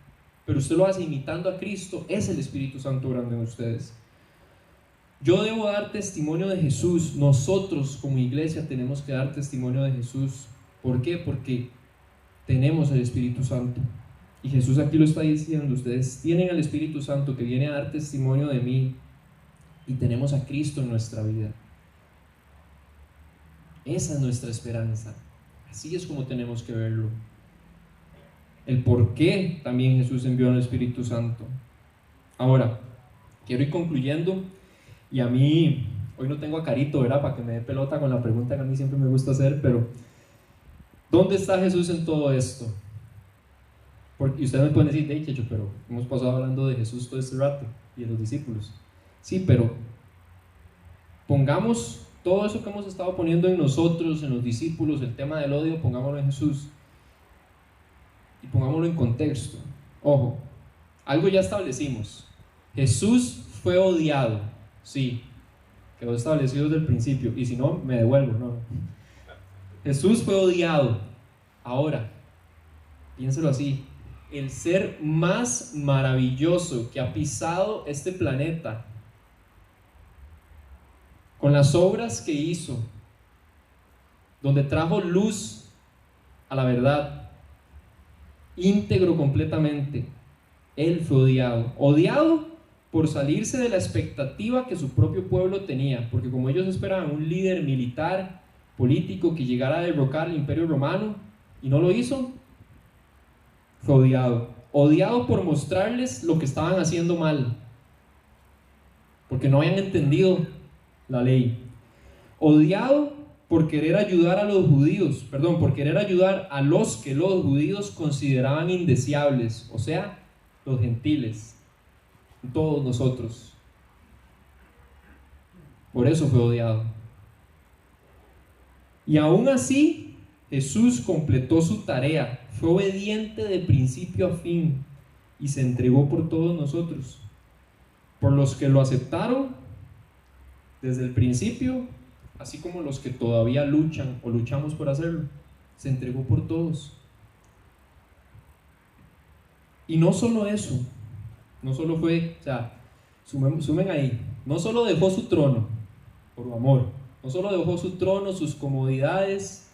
pero usted lo hace imitando a Cristo, es el Espíritu Santo obrando en ustedes. Yo debo dar testimonio de Jesús. Nosotros como iglesia tenemos que dar testimonio de Jesús. ¿Por qué? Porque tenemos el Espíritu Santo. Y Jesús aquí lo está diciendo, ustedes tienen al Espíritu Santo que viene a dar testimonio de mí y tenemos a Cristo en nuestra vida. Esa es nuestra esperanza. Así es como tenemos que verlo. El por qué también Jesús envió al Espíritu Santo. Ahora, quiero ir concluyendo y a mí, hoy no tengo a Carito, ¿verdad? Para que me dé pelota con la pregunta que a mí siempre me gusta hacer, pero ¿dónde está Jesús en todo esto? Y ustedes me pueden decir, hey, Checho, pero hemos pasado hablando de Jesús todo este rato y de los discípulos. Sí, pero pongamos todo eso que hemos estado poniendo en nosotros, en los discípulos, el tema del odio, pongámoslo en Jesús y pongámoslo en contexto. Ojo, algo ya establecimos. Jesús fue odiado, sí. quedó establecido desde el principio, y si no, me devuelvo. No. Jesús fue odiado. Ahora, piénselo así, el ser más maravilloso que ha pisado este planeta, con las obras que hizo, donde trajo luz a la verdad, íntegro completamente, él fue odiado. Odiado por salirse de la expectativa que su propio pueblo tenía, porque como ellos esperaban un líder militar, político, que llegara a derrocar el imperio romano, y no lo hizo, fue odiado. Odiado por mostrarles lo que estaban haciendo mal, porque no habían entendido la ley. Odiado por querer ayudar a los judíos, por querer ayudar a los que los judíos consideraban indeseables, o sea, los gentiles, todos nosotros. Por eso fue odiado. Y aún así, Jesús completó su tarea, fue obediente de principio a fin y se entregó por todos nosotros, por los que lo aceptaron desde el principio, así como los que todavía luchan o luchamos por hacerlo. Se entregó por todos. Y no solo eso, no solo fue, o sea, sumen ahí, no solo dejó su trono por amor, no solo dejó su trono, sus comodidades,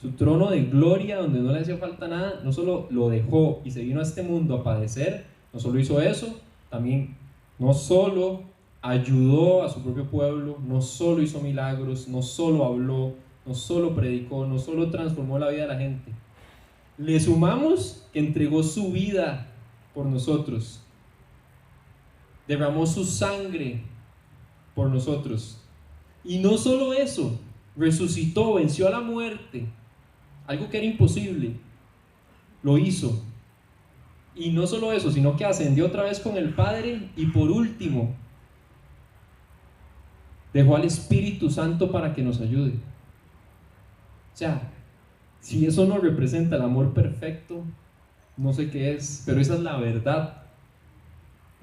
su trono de gloria donde no le hacía falta nada, no solo lo dejó y se vino a este mundo a padecer, no solo hizo eso, también no solo ayudó a su propio pueblo, no solo hizo milagros, no solo habló, no solo predicó, no solo transformó la vida de la gente. Le sumamos que entregó su vida por nosotros, derramó su sangre por nosotros. Y no solo eso, resucitó, venció a la muerte, algo que era imposible, lo hizo. Y no solo eso, sino que ascendió otra vez con el Padre, y por último, dejó al Espíritu Santo para que nos ayude. O sea, si eso no representa el amor perfecto, no sé qué es, pero esa es la verdad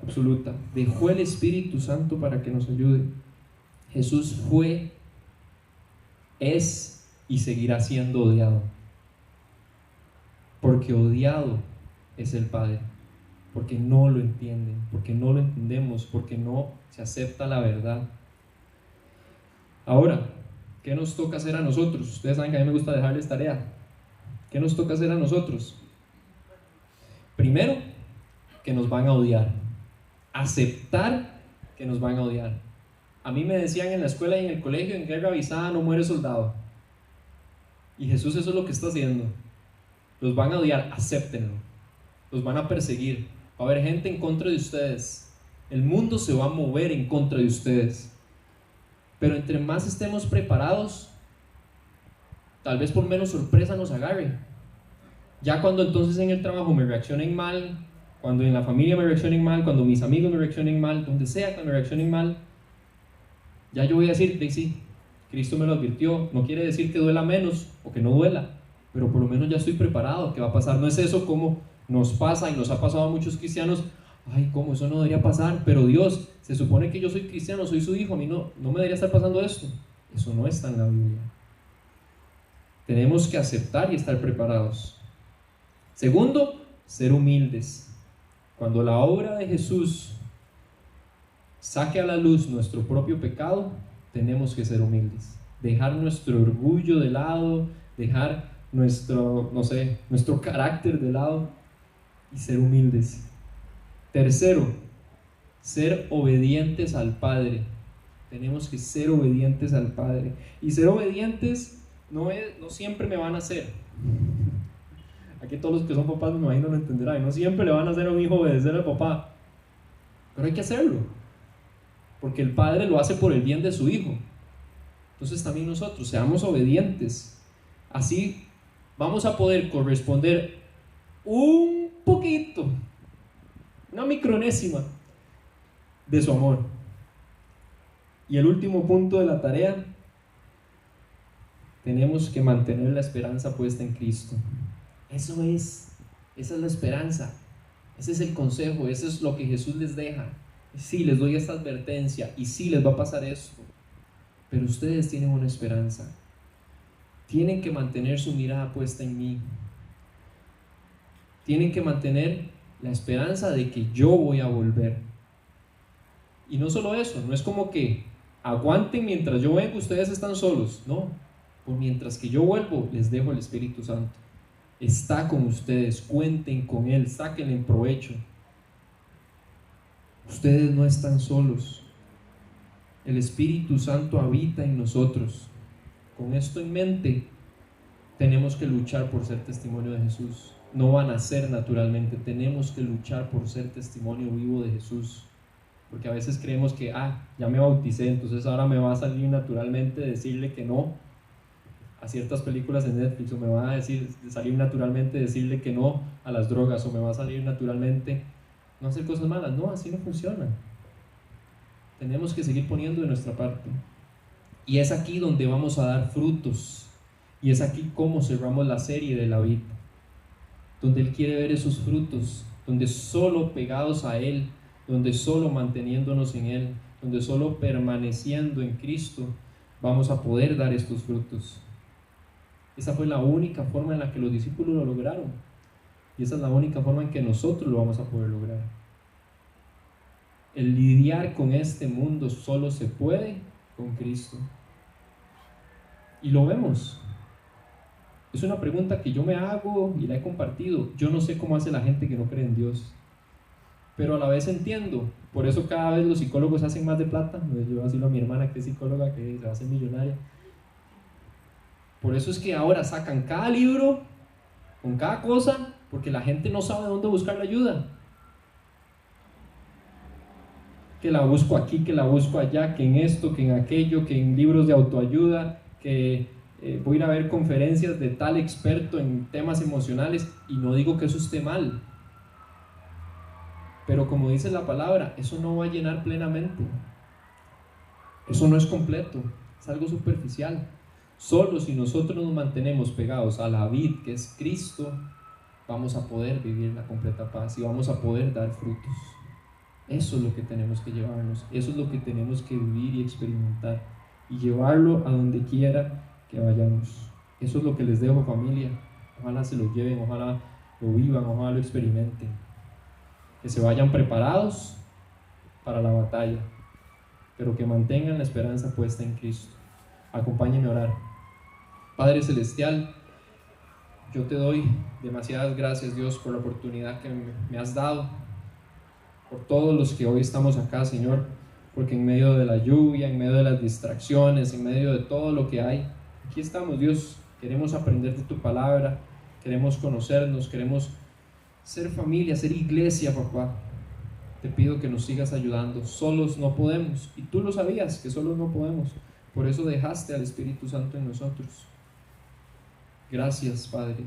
absoluta. Dejó el Espíritu Santo para que nos ayude. Jesús fue, es y seguirá siendo odiado, porque odiado es el Padre, porque no lo entienden, porque no lo entendemos, porque no se acepta la verdad. Ahora, ¿qué nos toca hacer a nosotros? Ustedes saben que a mí me gusta dejarles tarea. ¿Qué nos toca hacer a nosotros? Primero, que nos van a odiar. Aceptar que nos van a odiar. A mí me decían en la escuela y en el colegio, en guerra avisada no muere soldado. Y Jesús eso es lo que está haciendo. Los van a odiar, acéptenlo. Los van a perseguir. Va a haber gente en contra de ustedes. El mundo se va a mover en contra de ustedes. Pero entre más estemos preparados, tal vez por menos sorpresa nos agarre. Ya cuando entonces en el trabajo me reaccionen mal, cuando en la familia me reaccionen mal, cuando mis amigos me reaccionen mal, donde sea que me reaccionen mal, ya yo voy a decir, sí, Cristo me lo advirtió. No quiere decir que duela menos o que no duela, pero por lo menos ya estoy preparado. ¿Qué va a pasar? No es eso como nos pasa y nos ha pasado a muchos cristianos. Ay, ¿cómo? Eso no debería pasar, pero Dios, se supone que yo soy cristiano, soy su hijo, a mí no me debería estar pasando esto. Eso no está en la Biblia. Tenemos que aceptar y estar preparados. Segundo, ser humildes. Cuando la obra de Jesús saque a la luz nuestro propio pecado, tenemos que ser humildes. Dejar nuestro orgullo de lado, dejar nuestro carácter de lado y ser humildes. Tercero, ser obedientes al Padre. Tenemos que ser obedientes al Padre. Y ser obedientes no siempre me van a hacer. Aquí todos los que son papás me imagino lo entenderán. No siempre le van a hacer a un hijo obedecer al papá. Pero hay que hacerlo. Porque el Padre lo hace por el bien de su hijo. Entonces también nosotros seamos obedientes. Así vamos a poder corresponder un poquito, una micronésima de su amor. Y el último punto de la tarea, tenemos que mantener la esperanza puesta en Cristo. Esa es la esperanza, ese es el consejo, eso es lo que Jesús les deja. sí, les doy esta advertencia y sí, les va a pasar esto, pero ustedes tienen una esperanza. Tienen que mantener su mirada puesta en mí. Tienen que mantener la esperanza de que yo voy a volver. Y no solo eso, no es como que aguanten mientras yo vengo, ustedes están solos. No, por mientras que yo vuelvo, les dejo el Espíritu Santo. Está con ustedes, cuenten con Él, sáquenle en provecho. Ustedes no están solos. El Espíritu Santo habita en nosotros. Con esto en mente, tenemos que luchar por ser testimonio de Jesús. No van a ser naturalmente, tenemos que luchar por ser testimonio vivo de Jesús. Porque a veces creemos que, ya me bauticé, entonces ahora me va a salir naturalmente decirle que no a ciertas películas en Netflix, o me va a salir naturalmente decirle que no a las drogas, o me va a salir naturalmente no hacer cosas malas. No, así no funciona. Tenemos que seguir poniendo de nuestra parte. Y es aquí donde vamos a dar frutos. Y es aquí como cerramos la serie de la vida, donde Él quiere ver esos frutos, donde solo pegados a Él, donde solo manteniéndonos en Él, donde solo permaneciendo en Cristo vamos a poder dar estos frutos. Esa fue la única forma en la que los discípulos lo lograron, y esa es la única forma en que nosotros lo vamos a poder lograr. El lidiar con este mundo solo se puede con Cristo, y lo vemos. Es una pregunta que yo me hago y la he compartido. Yo no sé cómo hace la gente que no cree en Dios, pero a la vez entiendo. Por eso cada vez los psicólogos hacen más de plata. Yo decirlo a mi hermana que es psicóloga, que se va a hacer millonaria. Por eso es que ahora sacan cada libro con cada cosa, porque la gente no sabe dónde buscar la ayuda. Que la busco aquí, que la busco allá, que en esto, que en aquello, que en libros de autoayuda, que voy a ir a ver conferencias de tal experto en temas emocionales, y no digo que eso esté mal, pero como dice la palabra, eso no va a llenar plenamente. Eso no es completo, es algo superficial. Solo si nosotros nos mantenemos pegados a la vid que es Cristo, vamos a poder vivir la completa paz y vamos a poder dar frutos. Eso es lo que tenemos que llevarnos, eso es lo que tenemos que vivir y experimentar y llevarlo a donde quiera que vayamos. Eso es lo que les dejo, familia. Ojalá se lo lleven, ojalá lo vivan, ojalá lo experimenten. Que se vayan preparados para la batalla, pero que mantengan la esperanza puesta en Cristo. Acompáñenme a orar. Padre Celestial, yo te doy demasiadas gracias, Dios, por la oportunidad que me has dado, por todos los que hoy estamos acá, Señor, porque en medio de la lluvia, en medio de las distracciones, en medio de todo lo que hay, aquí estamos, Dios. Queremos aprender de tu palabra, queremos conocernos, queremos ser familia, ser iglesia, papá. Te pido que nos sigas ayudando. Solos no podemos, y tú lo sabías, que solos no podemos. Por eso dejaste al Espíritu Santo en nosotros. Gracias, Padre.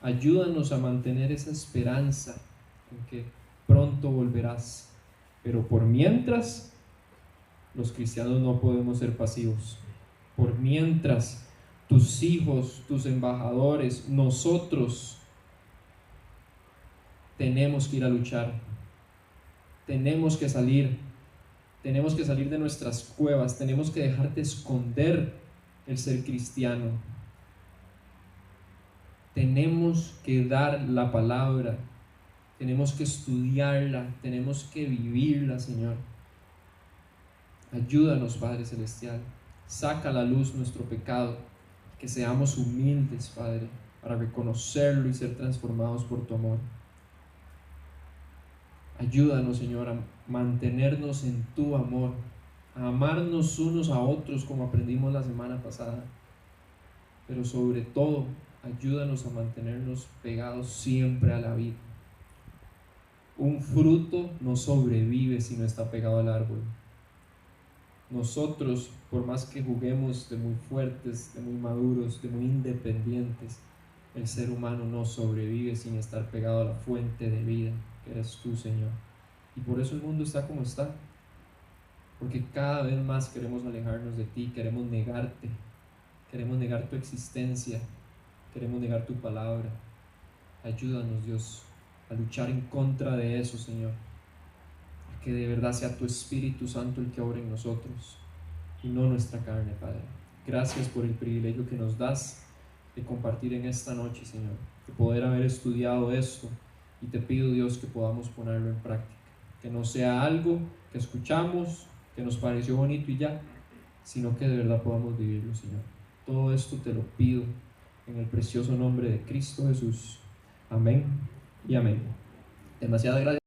Ayúdanos a mantener esa esperanza en que pronto volverás. Pero por mientras, los cristianos no podemos ser pasivos. Por mientras, tus hijos, tus embajadores, nosotros tenemos que ir a luchar. Tenemos que salir de nuestras cuevas, tenemos que dejar de esconder el ser cristiano. Tenemos que dar la palabra, tenemos que estudiarla, tenemos que vivirla, Señor. Ayúdanos, Padre Celestial, saca a la luz nuestro pecado, que seamos humildes, Padre, para reconocerlo y ser transformados por tu amor. Ayúdanos, Señor, a mantenernos en tu amor, a amarnos unos a otros como aprendimos la semana pasada, pero sobre todo, ayúdanos a mantenernos pegados siempre a la vida. Un fruto no sobrevive si no está pegado al árbol. Nosotros, por más que juguemos de muy fuertes, de muy maduros, de muy independientes, el ser humano no sobrevive sin estar pegado a la fuente de vida, que eres tú, Señor. Y por eso el mundo está como está, porque cada vez más queremos alejarnos de ti, queremos negar tu existencia, queremos negar tu palabra. Ayúdanos, Dios, a luchar en contra de eso, Señor, a que de verdad sea tu Espíritu Santo el que obra en nosotros y no nuestra carne, Padre. Gracias por el privilegio que nos das de compartir en esta noche, Señor, de poder haber estudiado esto, y te pido, Dios, que podamos ponerlo en práctica, que no sea algo que escuchamos, que nos pareció bonito y ya, sino que de verdad podamos vivirlo, Señor. Todo esto te lo pido en el precioso nombre de Cristo Jesús. Amén y amén. Demasiadas gracias.